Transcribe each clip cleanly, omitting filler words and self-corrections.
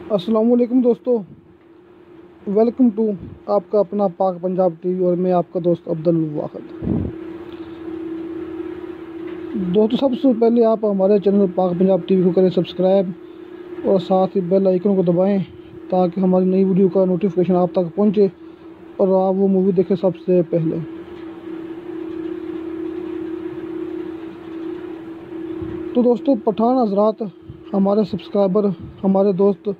अस्सलाम वालेकुम दोस्तों, वेलकम टू आपका अपना पाक पंजाब टीवी और मैं आपका दोस्त अब्दुल वाहिद। दोस्तों, सबसे पहले आप हमारे चैनल पाक पंजाब टीवी को करें सब्सक्राइब और साथ ही बेल आइकन को दबाएं ताकि हमारी नई वीडियो का नोटिफिकेशन आप तक पहुंचे और आप वो मूवी देखें सबसे पहले। तो दोस्तों, पठान हजरात, हमारे सब्सक्राइबर, हमारे दोस्त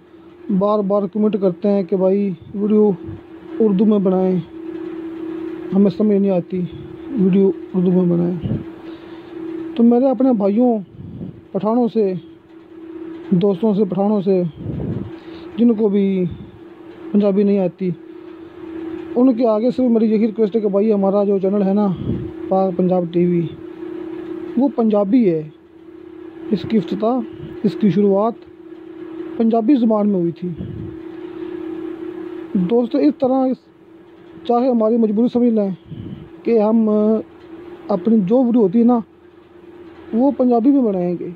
बार बार कमेंट करते हैं कि भाई वीडियो उर्दू में बनाएं, हमें समझ नहीं आती, वीडियो उर्दू में बनाएं। तो मेरे अपने भाइयों पठानों से, दोस्तों से, पठानों से जिनको भी पंजाबी नहीं आती, उनके आगे से मेरी यही रिक्वेस्ट है कि भाई हमारा जो चैनल है ना पाक पंजाब टीवी, वो पंजाबी है। इसकी इफ्तिताह, इसकी शुरुआत पंजाबी ज़ुबान में हुई थी। दोस्तों, इस तरह चाहे हमारी मजबूरी समझ लें कि हम अपनी जो वीडियो होती है ना वो पंजाबी में बनाएंगे।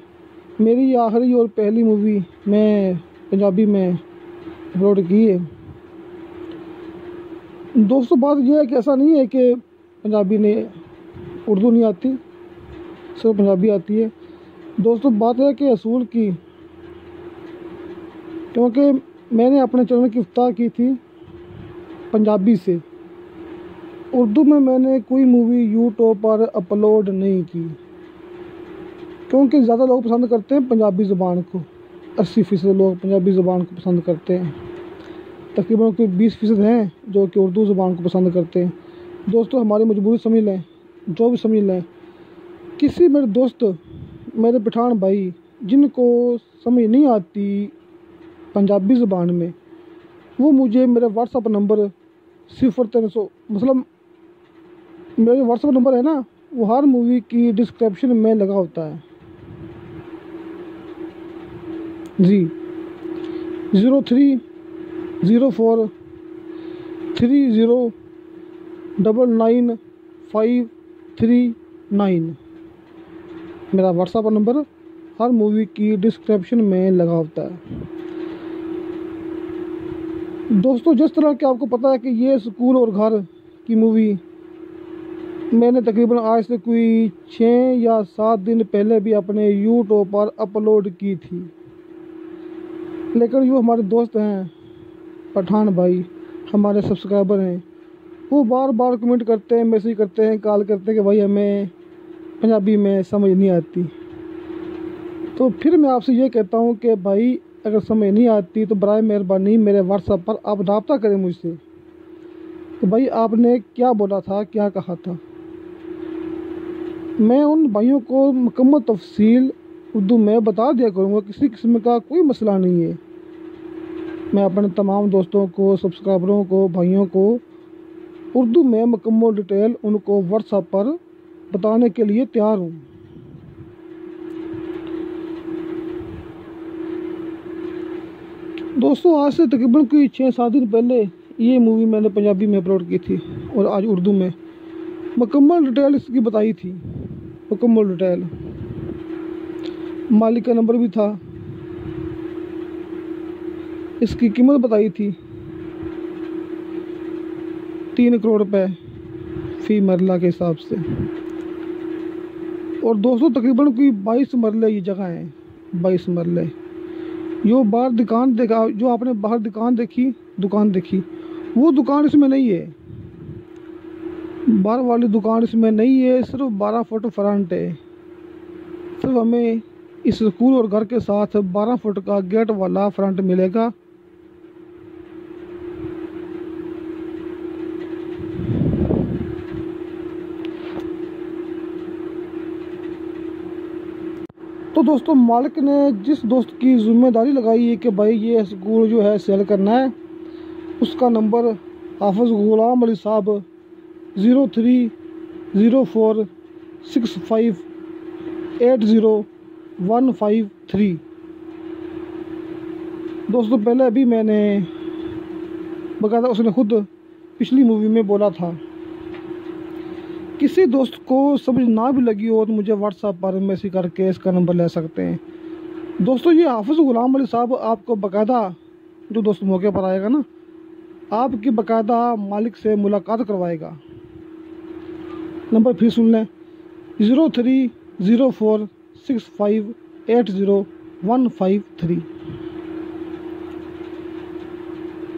मेरी आखिरी और पहली मूवी मैं पंजाबी में अपलोड की है। दोस्तों, बात यह है कि ऐसा नहीं है कि पंजाबी ने उर्दू नहीं आती, सिर्फ पंजाबी आती है। दोस्तों, बात है कि असूल की, क्योंकि मैंने अपने चैनल की इफ्तिताह की थी पंजाबी से। उर्दू में मैंने कोई मूवी यूट्यूब पर अपलोड नहीं की, क्योंकि ज़्यादा लोग पसंद करते हैं पंजाबी ज़ुबान को। 80% लोग पंजाबी ज़ुबान को पसंद करते हैं, तकरीबन कोई 20% हैं जो कि उर्दू ज़ुबान को पसंद करते हैं। दोस्तों, हमारी मजबूरी समझ लें, जो भी समझ लें। किसी मेरे दोस्त, मेरे पठान भाई जिनको समझ नहीं आती पंजाबी ज़ुबान में, वो मुझे मेरे व्हाट्सअप नंबर 0300, मतलब मेरे व्हाट्सअप नंबर है ना, वो हर मूवी की डिस्क्रिप्शन में लगा होता है जी। 030430999539 मेरा व्हाट्सअप नंबर हर मूवी की डिस्क्रिप्शन में लगा होता है। दोस्तों, जिस तरह कि आपको पता है कि ये स्कूल और घर की मूवी मैंने तकरीबन आज से कोई 6 या 7 दिन पहले भी अपने यूट्यूब पर अपलोड की थी, लेकिन जो हमारे दोस्त हैं पठान भाई, हमारे सब्सक्राइबर हैं, वो बार बार कमेंट करते हैं, मैसेज करते हैं, कॉल करते हैं कि भाई हमें पंजाबी में समझ नहीं आती। तो फिर मैं आपसे ये कहता हूँ कि भाई अगर समझ नहीं आती तो बराए मेहरबानी मेरे व्हाट्सएप पर आप रब्ता करें मुझसे कि भाई आपने क्या बोला था, क्या कहा था। मैं उन भाइयों को मुकम्मल तफसील उर्दू में बता दिया करूँगा, किसी किस्म का कोई मसला नहीं है। मैं अपने तमाम दोस्तों को, सब्सक्राइबरों को, भाइयों को उर्दू में मुकम्मल डिटेल उनको व्हाट्सएप पर बताने के लिए तैयार हूँ। दोस्तों, आज से तकरीबन कोई 6-7 दिन पहले ये मूवी मैंने पंजाबी में अपलोड की थी और आज उर्दू में मुकम्मल डिटेल इसकी बताई थी, मुकम्मल डिटेल। मालिक का नंबर भी था, इसकी कीमत बताई थी 3 करोड़ रुपए फी मरला के हिसाब से। और दोस्तों, तकरीबन कोई 22 मरले ये जगह है, 22 मरले। जो बाहर दुकान देखा, जो आपने बाहर दुकान देखी, वो दुकान इसमें नहीं है, बाहर वाली दुकान इसमें नहीं है। सिर्फ 12 फुट फ्रंट है। सिर्फ हमें इस स्कूल और घर के साथ 12 फुट का गेट वाला फ्रंट मिलेगा। तो दोस्तों, मालिक ने जिस दोस्त की जिम्मेदारी लगाई है कि भाई ये स्कूल जो है सेल करना है, उसका नंबर हाफिज़ गुलाम अली साहब 0304658015 दोस्तों, पहले अभी मैंने बकायदा उसने खुद पिछली मूवी में बोला था। किसी दोस्त को समझ ना भी लगी हो तो मुझे व्हाट्सएप पर मैसेज करके इसका नंबर ले सकते हैं। दोस्तों, ये हाफिज़ गुलाम अली साहब आपको बाकायदा जो दोस्त मौके पर आएगा ना, आपकी बाकायदा मालिक से मुलाकात करवाएगा। नंबर फिर सुन लें, 03046580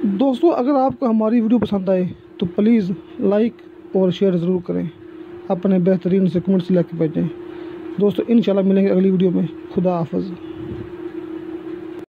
दोस्तों, अगर आपको हमारी वीडियो पसंद आए तो प्लीज़ लाइक और शेयर ज़रूर करें, अपने बेहतरीन से कमेंट्स लेके भेजें। दोस्तों इंशाल्लाह मिलेंगे अगली वीडियो में। खुदा हाफ़िज़।